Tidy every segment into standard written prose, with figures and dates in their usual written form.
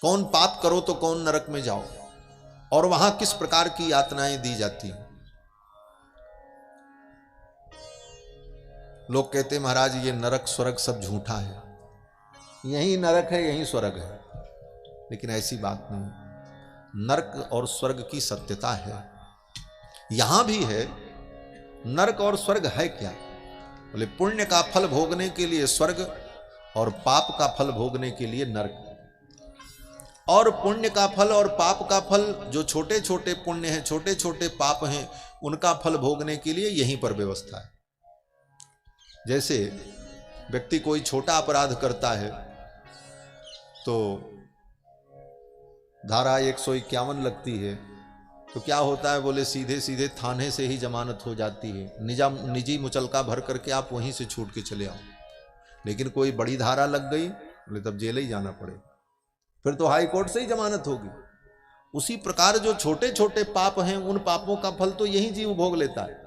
कौन पाप करो तो कौन नरक में जाओ, और वहां किस प्रकार की यातनाएं दी जाती हैं। लोग कहते महाराज ये नरक स्वर्ग सब झूठा है, यही नरक है यही स्वर्ग है, लेकिन ऐसी बात नहीं। नरक और स्वर्ग की सत्यता है, यहां भी है। नरक और स्वर्ग है क्या? बोले पुण्य का फल भोगने के लिए स्वर्ग और पाप का फल भोगने के लिए नरक। और पुण्य का फल और पाप का फल, जो छोटे छोटे पुण्य हैं छोटे छोटे पाप हैं, उनका फल भोगने के लिए यहीं पर व्यवस्था है। जैसे व्यक्ति कोई छोटा अपराध करता है तो धारा 151 लगती है, तो क्या होता है? बोले सीधे सीधे थाने से ही जमानत हो जाती है, निजी मुचलका भर करके आप वहीं से छूट के चले आओ। लेकिन कोई बड़ी धारा लग गई, बोले तब जेल ही जाना पड़े, फिर तो हाई कोर्ट से ही जमानत होगी। उसी प्रकार जो छोटे छोटे पाप हैं उन पापों का फल तो यही जीव भोग लेता है,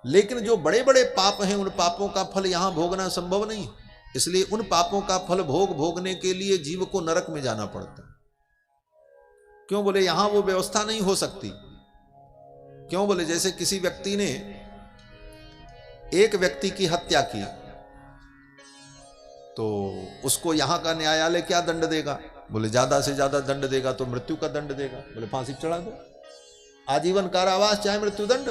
लेकिन जो बड़े बड़े पाप हैं उन पापों का फल यहां भोगना संभव नहीं। इसलिए उन पापों का फल भोगने के लिए जीव को नरक में जाना पड़ता है। क्यों? बोले यहां वो व्यवस्था नहीं हो सकती। क्यों? बोले जैसे किसी व्यक्ति ने एक व्यक्ति की हत्या की, तो उसको यहां का न्यायालय क्या दंड देगा? बोले ज्यादा से ज्यादा दंड देगा तो मृत्यु का दंड देगा। बोले फांसी चढ़ा दो, आजीवन कारावास चाहे मृत्युदंड।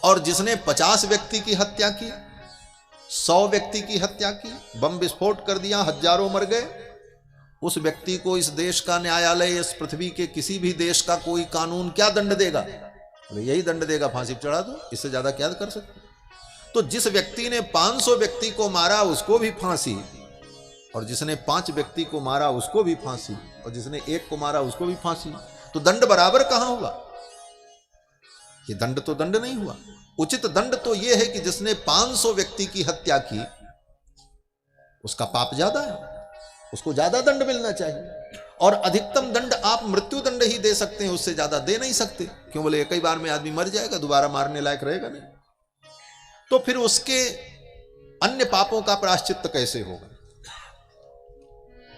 और जिसने 50 व्यक्ति की हत्या की, 100 व्यक्ति की हत्या की, बम विस्फोट कर दिया, हजारों मर गए, उस व्यक्ति को इस देश का न्यायालय, इस पृथ्वी के किसी भी देश का कोई कानून क्या दंड देगा? बोले यही दंड देगा, फांसी चढ़ा दो, इससे ज्यादा क्या कर सकते। तो जिस व्यक्ति ने 500 व्यक्ति को मारा उसको भी फांसी, और जिसने 5 व्यक्ति को मारा उसको भी फांसी, और जिसने 1 को मारा उसको भी फांसी। तो दंड बराबर कहां हुआ? ये दंड तो दंड नहीं हुआ। उचित दंड तो यह है कि जिसने 500 व्यक्ति की हत्या की उसका पाप ज्यादा है, उसको ज्यादा दंड मिलना चाहिए। और अधिकतम दंड आप मृत्यु दंड ही दे सकते हैं, उससे ज्यादा दे नहीं सकते। क्यों? बोले एक ही बार में आदमी मर जाएगा, दोबारा मारने लायक रहेगा नहीं। तो फिर उसके अन्य पापों का प्रायश्चित्त कैसे होगा?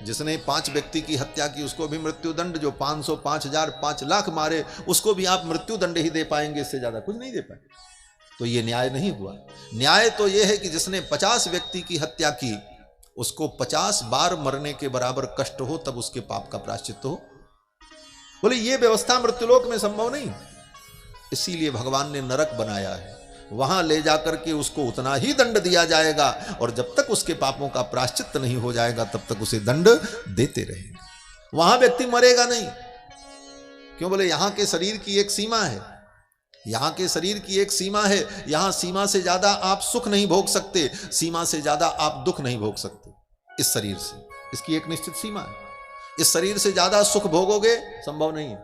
जिसने 5 व्यक्ति की हत्या की उसको भी मृत्यु दंड, जो 500, 5000, 5 लाख मारे उसको भी आप मृत्यु दंड ही दे पाएंगे, इससे ज्यादा कुछ नहीं दे पाएंगे। तो ये न्याय नहीं हुआ। न्याय तो यह है कि जिसने 50 व्यक्ति की हत्या की उसको 50 बार मरने के बराबर कष्ट हो, तब उसके पाप का प्रायश्चित्त हो। बोले ये व्यवस्था मृत्युलोक में संभव नहीं, इसीलिए भगवान ने नरक बनाया है। वहां ले जाकर के उसको उतना ही दंड दिया जाएगा, और जब तक उसके पापों का प्रायश्चित्त नहीं हो जाएगा तब तक उसे दंड देते रहेंगे। वहां व्यक्ति मरेगा नहीं। क्यों? बोले यहां के शरीर की एक सीमा है, यहां के शरीर की एक सीमा है। यहां सीमा से ज्यादा आप सुख नहीं भोग सकते, सीमा से ज्यादा आप दुख नहीं भोग सकते। इस शरीर से इसकी एक निश्चित सीमा है। इस शरीर से ज्यादा सुख भोगोगे संभव नहीं है।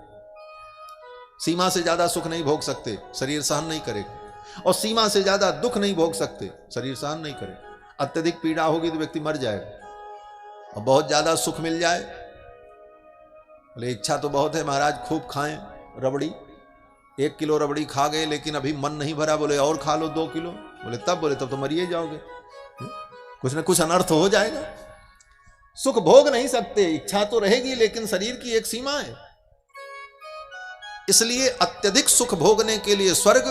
सीमा से ज्यादा सुख नहीं भोग सकते, शरीर सहन नहीं करेगा। और सीमा से ज्यादा दुख नहीं भोग सकते, शरीर सहन नहीं करेगा। अत्यधिक पीड़ा होगी तो व्यक्ति मर जाएगा। और बहुत ज्यादा सुख मिल जाए, बोले इच्छा तो बहुत है महाराज खूब खाएं रबड़ी, 1 किलो रबड़ी खा गए लेकिन अभी मन नहीं भरा, बोले और खा लो 2 किलो। बोले तब तो मरिए जाओगे, कुछ ना कुछ अनर्थ हो जाएगा। सुख भोग नहीं सकते, इच्छा तो रहेगी लेकिन शरीर की एक सीमा है। इसलिए अत्यधिक सुख भोगने के लिए स्वर्ग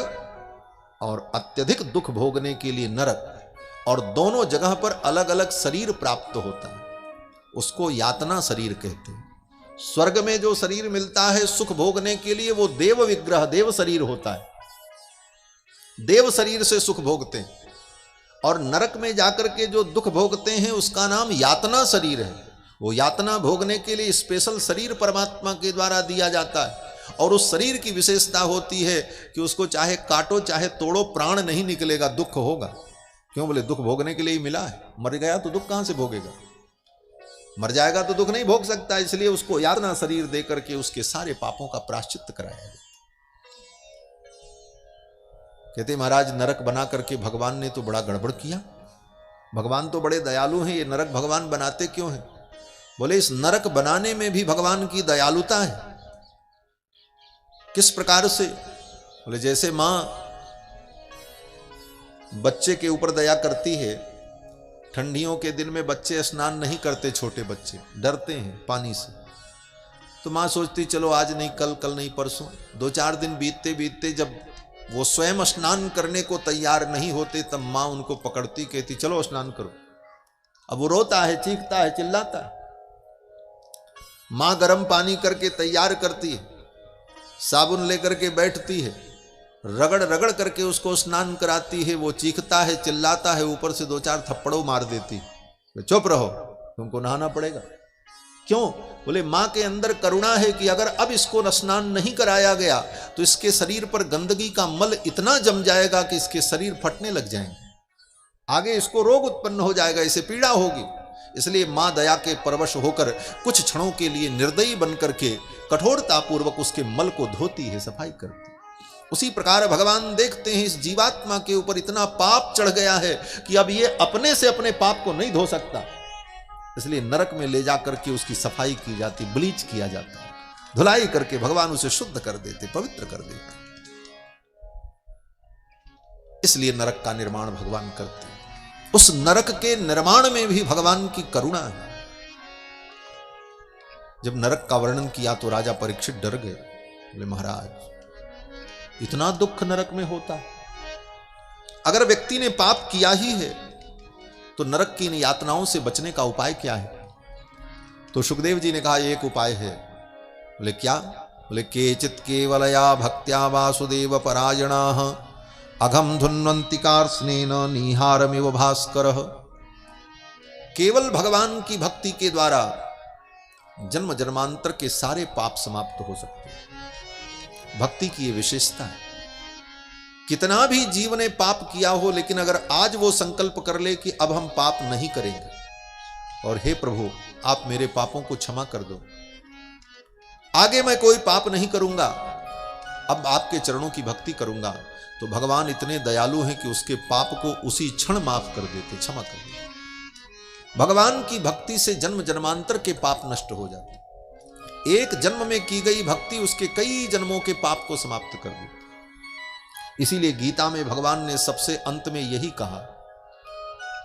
और अत्यधिक दुख भोगने के लिए नरक, और दोनों जगह पर अलग अलग शरीर प्राप्त होता है, उसको यातना शरीर कहते हैं। स्वर्ग में जो शरीर मिलता है सुख भोगने के लिए वो देव विग्रह, देव शरीर होता है, देव शरीर से सुख भोगते हैं। और नरक में जाकर के जो दुख भोगते हैं उसका नाम यातना शरीर है। वो यातना भोगने के लिए स्पेशल शरीर परमात्मा के द्वारा दिया जाता है, और उस शरीर की विशेषता होती है कि उसको चाहे काटो चाहे तोड़ो प्राण नहीं निकलेगा, दुख होगा। क्यों? बोले दुख भोगने के लिए ही मिला है। मर गया तो दुख कहां से भोगेगा? मर जाएगा तो दुख नहीं भोग सकता। इसलिए उसको यातना शरीर देकर के उसके सारे पापों का प्रायश्चित्त कराया गया। कहते महाराज नरक बना करके भगवान ने तो बड़ा गड़बड़ किया। भगवान तो बड़े दयालु हैं, ये नरक भगवान बनाते क्यों हैं? बोले इस नरक बनाने में भी भगवान की दयालुता है। किस प्रकार से? बोले जैसे मां बच्चे के ऊपर दया करती है ठंडियों के दिन में बच्चे स्नान नहीं करते, छोटे बच्चे डरते हैं पानी से। तो माँ सोचती चलो आज नहीं कल, कल नहीं परसों। 2-4 दिन बीतते बीतते जब वो स्वयं स्नान करने को तैयार नहीं होते तब माँ उनको पकड़ती, कहती चलो स्नान करो। अब वो रोता है, चीखता है, चिल्लाता है। माँ गर्म पानी करके तैयार करती है, साबुन लेकर के बैठती है, रगड़ रगड़ करके उसको स्नान कराती है। वो चीखता है, चिल्लाता है, ऊपर से 2-4 थप्पड़ों मार देती। चुप रहो, तुमको नहाना पड़ेगा। क्यों? बोले माँ के अंदर करुणा है कि अगर अब इसको स्नान नहीं कराया गया तो इसके शरीर पर गंदगी का मल इतना जम जाएगा कि इसके शरीर फटने लग जाएंगे, आगे इसको रोग उत्पन्न हो जाएगा, इसे पीड़ा होगी। इसलिए माँ दया के परवश होकर कुछ क्षणों के लिए निर्दयी बनकर के कठोरता पूर्वक उसके मल को धोती है, सफाई करती है। उसी प्रकार भगवान देखते हैं इस जीवात्मा के ऊपर इतना पाप चढ़ गया है कि अब ये अपने से अपने पाप को नहीं धो सकता, इसलिए नरक में ले जाकर के उसकी सफाई की जाती, ब्लीच किया जाता है, धुलाई करके भगवान उसे शुद्ध कर देते, पवित्र कर देते। इसलिए नरक का निर्माण भगवान करते हैं। उस नरक के निर्माण में भी भगवान की करुणा है। जब नरक का वर्णन किया तो राजा परीक्षित डर गए। बोले महाराज इतना दुख नरक में होता है? अगर व्यक्ति ने पाप किया ही है तो नरक की इन यातनाओं से बचने का उपाय क्या है? तो सुखदेव जी ने कहा एक उपाय है। बोले क्या? बोले केचित केवलया भक्त्या वासुदेव परायणाः अघम धुन्वंतिकार्ष्णेन निहारमिव भास्करः। केवल भगवान की भक्ति के द्वारा जन्म जन्मांतर के सारे पाप समाप्त हो सकते हैं। भक्ति की ये विशेषता है। कितना भी जीव ने पाप किया हो, लेकिन अगर आज वो संकल्प कर ले कि अब हम पाप नहीं करेंगे और हे प्रभु आप मेरे पापों को क्षमा कर दो, आगे मैं कोई पाप नहीं करूंगा, अब आपके चरणों की भक्ति करूंगा, तो भगवान इतने दयालु हैं कि उसके पाप को उसी क्षण माफ कर देते, क्षमा कर देते। भगवान की भक्ति से जन्म जन्मांतर के पाप नष्ट हो जाते। एक जन्म में की गई भक्ति उसके कई जन्मों के पाप को समाप्त कर देती। इसीलिए गीता में भगवान ने सबसे अंत में यही कहा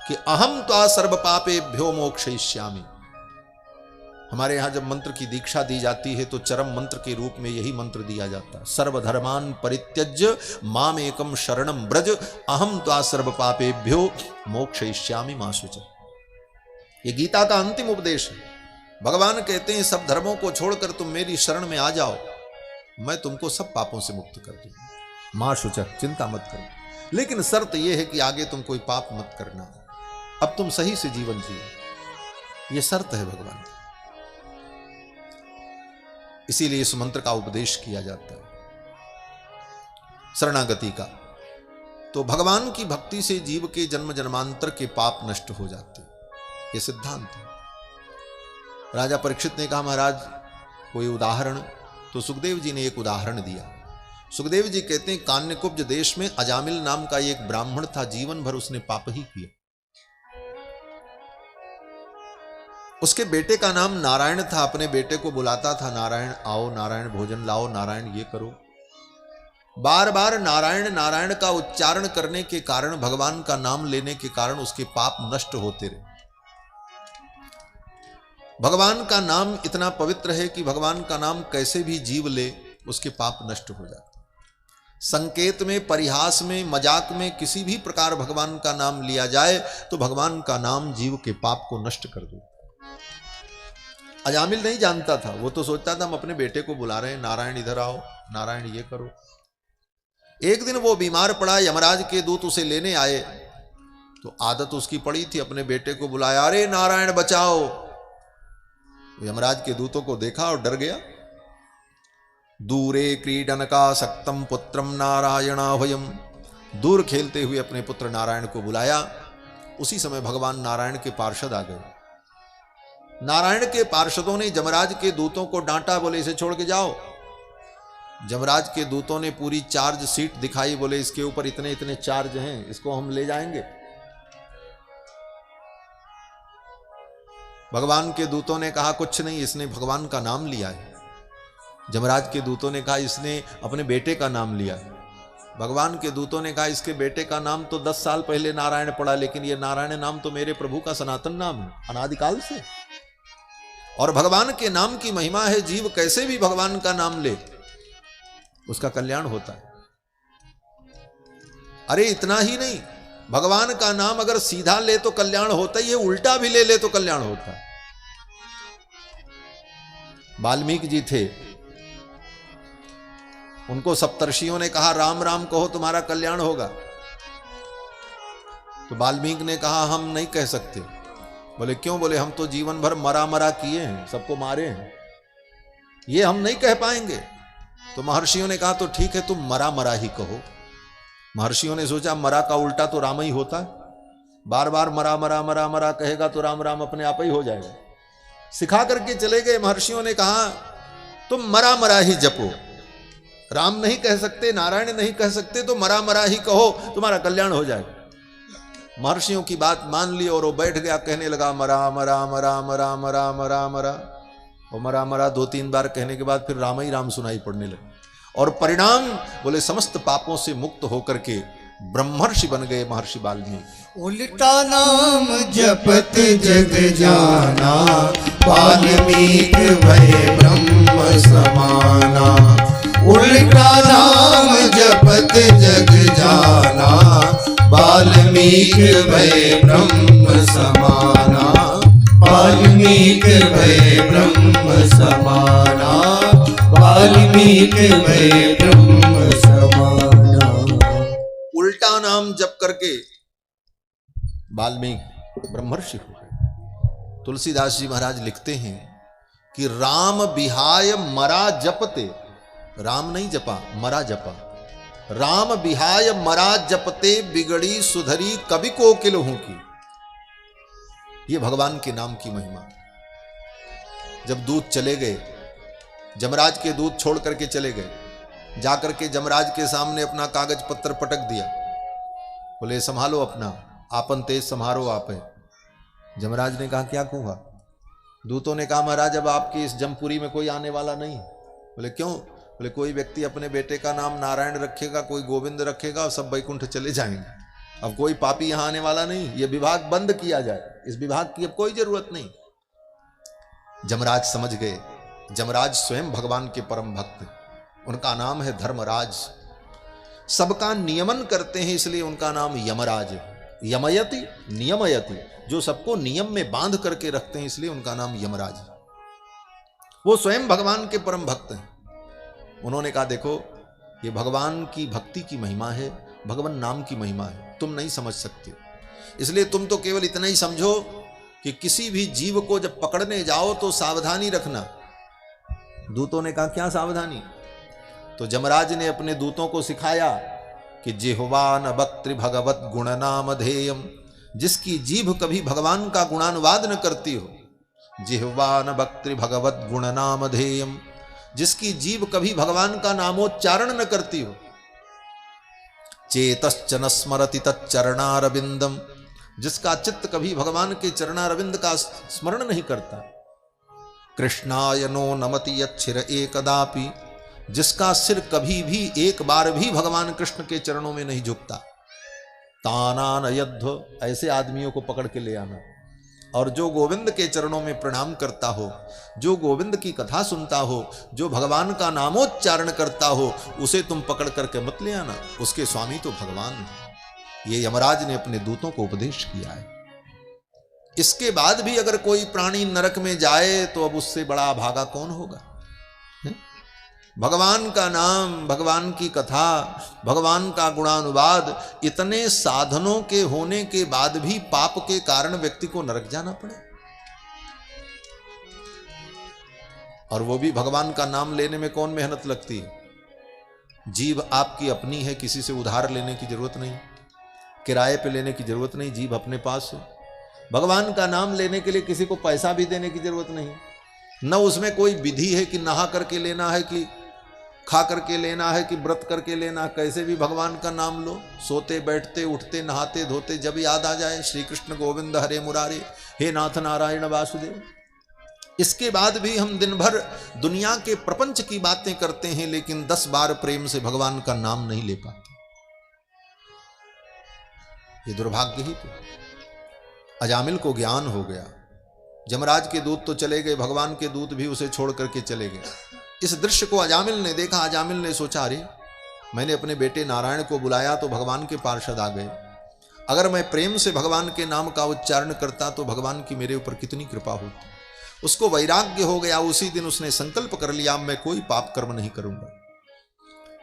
कि अहम त्वा सर्व पापेभ्यो मोक्षयिष्यामि। हमारे यहां जब मंत्र की दीक्षा दी जाती है तो चरम मंत्र के रूप में यही मंत्र दिया जाता है, सर्वधर्मान परित्यज्य माम एकम शरणम ब्रज अहम त्वा सर्व पापेभ्यो मोक्षयिष्यामि मा शुच। ये गीता का अंतिम उपदेश है। भगवान कहते हैं सब धर्मों को छोड़कर तुम मेरी शरण में आ जाओ, मैं तुमको सब पापों से मुक्त कर दूंगा। मां शुचक, चिंता मत करो, लेकिन शर्त यह है कि आगे तुम कोई पाप मत करना, अब तुम सही से जीवन जियो। यह शर्त है भगवान। इसीलिए इस मंत्र का उपदेश किया जाता है, शरणागति का। तो भगवान की भक्ति से जीव के जन्म जन्मांतर के पाप नष्ट हो जाते, यह सिद्धांत है। राजा परीक्षित ने कहा महाराज कोई उदाहरण? तो सुखदेव जी ने एक उदाहरण दिया। सुखदेव जी कहते हैं कान्यकुब्ज देश में अजामिल नाम का एक ब्राह्मण था, जीवन भर उसने पाप ही किया। उसके बेटे का नाम नारायण था। अपने बेटे को बुलाता था, नारायण आओ, नारायण भोजन लाओ, नारायण ये करो। बार बार नारायण नारायण का उच्चारण करने के कारण, भगवान का नाम लेने के कारण उसके पाप नष्ट होते रहे। भगवान का नाम इतना पवित्र है कि भगवान का नाम कैसे भी जीव ले उसके पाप नष्ट हो जाते। संकेत में, परिहास में, मजाक में किसी भी प्रकार भगवान का नाम लिया जाए तो भगवान का नाम जीव के पाप को नष्ट कर देता। अजामिल नहीं जानता था, वो तो सोचता था हम अपने बेटे को बुला रहे हैं, नारायण इधर आओ, नारायण ये करो। एक दिन वो बीमार पड़ा, यमराज के दूत उसे लेने आए तो आदत उसकी पड़ी थी, अपने बेटे को बुलाया, अरे नारायण बचाओ। यमराज के दूतों को देखा और डर गया। दूरे क्रीडन का सक्तम पुत्रम नारायणाभयम। दूर खेलते हुए अपने पुत्र नारायण को बुलाया। उसी समय भगवान नारायण के पार्षद आ गए। नारायण के पार्षदों ने जमराज के दूतों को डांटा, बोले इसे छोड़ के जाओ। जमराज के दूतों ने पूरी चार्ज सीट दिखाई, बोले इसके ऊपर इतने इतने चार्ज हैं, इसको हम ले जाएंगे। भगवान के दूतों ने कहा कुछ नहीं, इसने भगवान का नाम लिया है। जमराज के दूतों ने कहा इसने अपने बेटे का नाम लिया है। भगवान के दूतों ने कहा इसके बेटे का नाम तो 10 साल पहले नारायण पड़ा, लेकिन ये नारायण नाम तो मेरे प्रभु का सनातन नाम है, अनादिकाल से। और भगवान के नाम की महिमा है, जीव कैसे भी भगवान का नाम ले उसका कल्याण होता है। अरे इतना ही नहीं, भगवान का नाम अगर सीधा ले तो कल्याण होता ही है, उल्टा भी ले तो कल्याण होता है। वाल्मीकि जी थे, उनको सप्तर्षियों ने कहा राम राम कहो तुम्हारा कल्याण होगा। तो वाल्मीकि ने कहा हम नहीं कह सकते। बोले क्यों? बोले हम तो जीवन भर मरा मरा किए हैं, सबको मारे हैं, ये हम नहीं कह पाएंगे। तो महर्षियों ने कहा तो ठीक है तुम मरा मरा ही कहो। महर्षियों ने सोचा मरा का उल्टा तो राम ही होता है, बार बार मरा मरा मरा मरा कहेगा तो राम राम अपने आप ही हो जाएगा। सिखा करके चले गए। महर्षियों ने कहा तुम मरा मरा ही जपो, राम नहीं कह सकते, नारायण नहीं कह सकते, तो मरा मरा ही कहो तुम्हारा कल्याण हो जाएगा। महर्षियों की बात मान ली और वो बैठ गया, कहने लगा मरा मरा मरा मरा मरा मरा मरा। वो मरा मरा 2-3 बार कहने के बाद फिर राम ही राम सुनाई पड़ने लगे। और परिणाम बोले समस्त पापों से मुक्त होकर के ब्रह्मर्षि बन गए महर्षि वाल्मीकि। उल्टा नाम जपत जग जाना, वाल्मीकि भय ब्रह्म समाना। उल्टा नाम जपत जग जाना, वाल्मीकि भय ब्रह्म समाना। वाल्मीकि भय ब्रह्म समाना, वाल्मीकि भय ब्रह्म समाना। उल्टा नाम जप करके वाल्मीकि ब्रह्मर्षि हो गए। तुलसीदास जी महाराज लिखते हैं कि राम बिहाय मरा जपते, राम नहीं जपा मरा जपा। राम बिहाय मरा जपते, बिगड़ी सुधरी कवि को किलहू की। ये भगवान के नाम की महिमा। जब दूत चले गए, जमराज के दूत छोड़ करके चले गए, जाकर के जमराज के सामने अपना कागज पत्र पटक दिया। बोले संभालो अपना, आपन तेज संभारो आप है। जमराज ने कहा क्या कहूँगा? दूतों ने कहा महाराज अब आपकी इस जमपुरी में कोई आने वाला नहीं। बोले क्यों? बोले कोई व्यक्ति अपने बेटे का नाम नारायण रखेगा, कोई गोविंद रखेगा और सब वैकुंठ चले जाएंगे। अब कोई पापी यहाँ आने वाला नहीं, ये विभाग बंद किया जाए, इस विभाग की अब कोई जरूरत नहीं। जमराज समझ गए, जमराज स्वयं भगवान के परम भक्त हैं, उनका नाम है धर्मराज, सबका नियमन करते हैं, इसलिए उनका नाम यमराज है। यमयति नियमयति, जो सबको नियम में बांध करके रखते हैं, इसलिए उनका नाम यमराज है। वो स्वयं भगवान के परम भक्त हैं। उन्होंने कहा देखो ये भगवान की भक्ति की महिमा है, भगवान नाम की महिमा है, तुम नहीं समझ सकते, इसलिए तुम तो केवल इतना ही समझो कि किसी भी जीव को जब पकड़ने जाओ तो सावधानी रखना। दूतों ने कहा क्या सावधानी? तो जमराज ने अपने दूतों को सिखाया कि जिह्वा न वक्तृ भगवत गुण नाम धेयम, जिसकी जीभ कभी भगवान का गुणानुवाद न करती हो। जिह्वा न वक्तृ भगवत गुण नाम धेयम, जिसकी जीभ कभी भगवान का नामोच्चारण न करती हो। चेतश्च न स्मरति तच्चरणारविंदम, जिसका चित्त कभी भगवान के चरणारविंद का स्मरण नहीं करता। कृष्णाय नो नमति यच्छिर एकदापि, जिसका सिर कभी भी एक बार भी भगवान कृष्ण के चरणों में नहीं झुकता। तानान यध्व, ऐसे आदमियों को पकड़ के ले आना। और जो गोविंद के चरणों में प्रणाम करता हो, जो गोविंद की कथा सुनता हो, जो भगवान का नामोच्चारण करता हो, उसे तुम पकड़ करके मत ले आना, उसके स्वामी तो भगवान है। ये यमराज ने अपने दूतों को उपदेश किया है। इसके बाद भी अगर कोई प्राणी नरक में जाए तो अब उससे बड़ा भागा कौन होगा? भगवान का नाम, भगवान की कथा, भगवान का गुणानुवाद, इतने साधनों के होने के बाद भी पाप के कारण व्यक्ति को नरक जाना पड़े, और वो भी भगवान का नाम लेने में कौन मेहनत लगती है? जीभ आपकी अपनी है, किसी से उधार लेने की जरूरत नहीं, किराए पे लेने की जरूरत नहीं, जीभ अपने पास है। भगवान का नाम लेने के लिए किसी को पैसा भी देने की जरूरत नहीं, न उसमें कोई विधि है कि नहा करके लेना है, कि खा करके लेना है, कि व्रत करके लेना। कैसे भी भगवान का नाम लो, सोते बैठते उठते नहाते धोते जब याद आ जाए श्री कृष्ण गोविंद हरे मुरारे, हे नाथ नारायण वासुदेव। इसके बाद भी हम दिन भर दुनिया के प्रपंच की बातें करते हैं, लेकिन 10 बार प्रेम से भगवान का नाम नहीं ले पाते। ये दुर्भाग्य ही तो। अजामिल को ज्ञान हो गया, जमराज के दूत तो चले गए, भगवान के दूत भी उसे छोड़ करके चले गए। इस दृश्य को अजामिल ने देखा। अजामिल ने सोचा, अरे मैंने अपने बेटे नारायण को बुलाया तो भगवान के पार्षद आ गए, अगर मैं प्रेम से भगवान के नाम का उच्चारण करता तो भगवान की मेरे ऊपर कितनी कृपा होती। उसको वैराग्य हो गया। उसी दिन उसने संकल्प कर लिया, मैं कोई पाप कर्म नहीं करूंगा।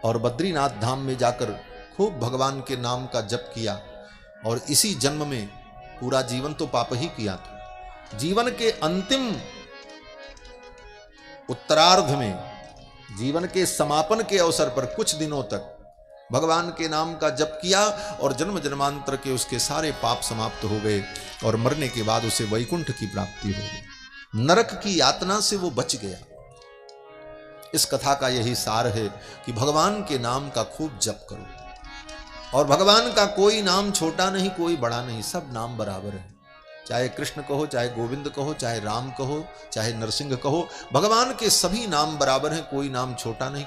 और बद्रीनाथ धाम में जाकर खूब भगवान के नाम का जप किया। और इसी जन्म में पूरा जीवन तो पाप ही किया था। जीवन के अंतिम उत्तरार्ध में, जीवन के समापन के अवसर पर कुछ दिनों तक भगवान के नाम का जप किया और जन्म जन्मांतर के उसके सारे पाप समाप्त हो गए। और मरने के बाद उसे वैकुंठ की प्राप्ति हो गई, नरक की यातना से वो बच गया। इस कथा का यही सार है कि भगवान के नाम का खूब जप करो। और भगवान का कोई नाम छोटा नहीं, कोई बड़ा नहीं, सब नाम बराबर है। चाहे कृष्ण कहो, चाहे गोविंद कहो, चाहे राम कहो, चाहे नरसिंह कहो, भगवान के सभी नाम बराबर हैं। कोई नाम छोटा नहीं।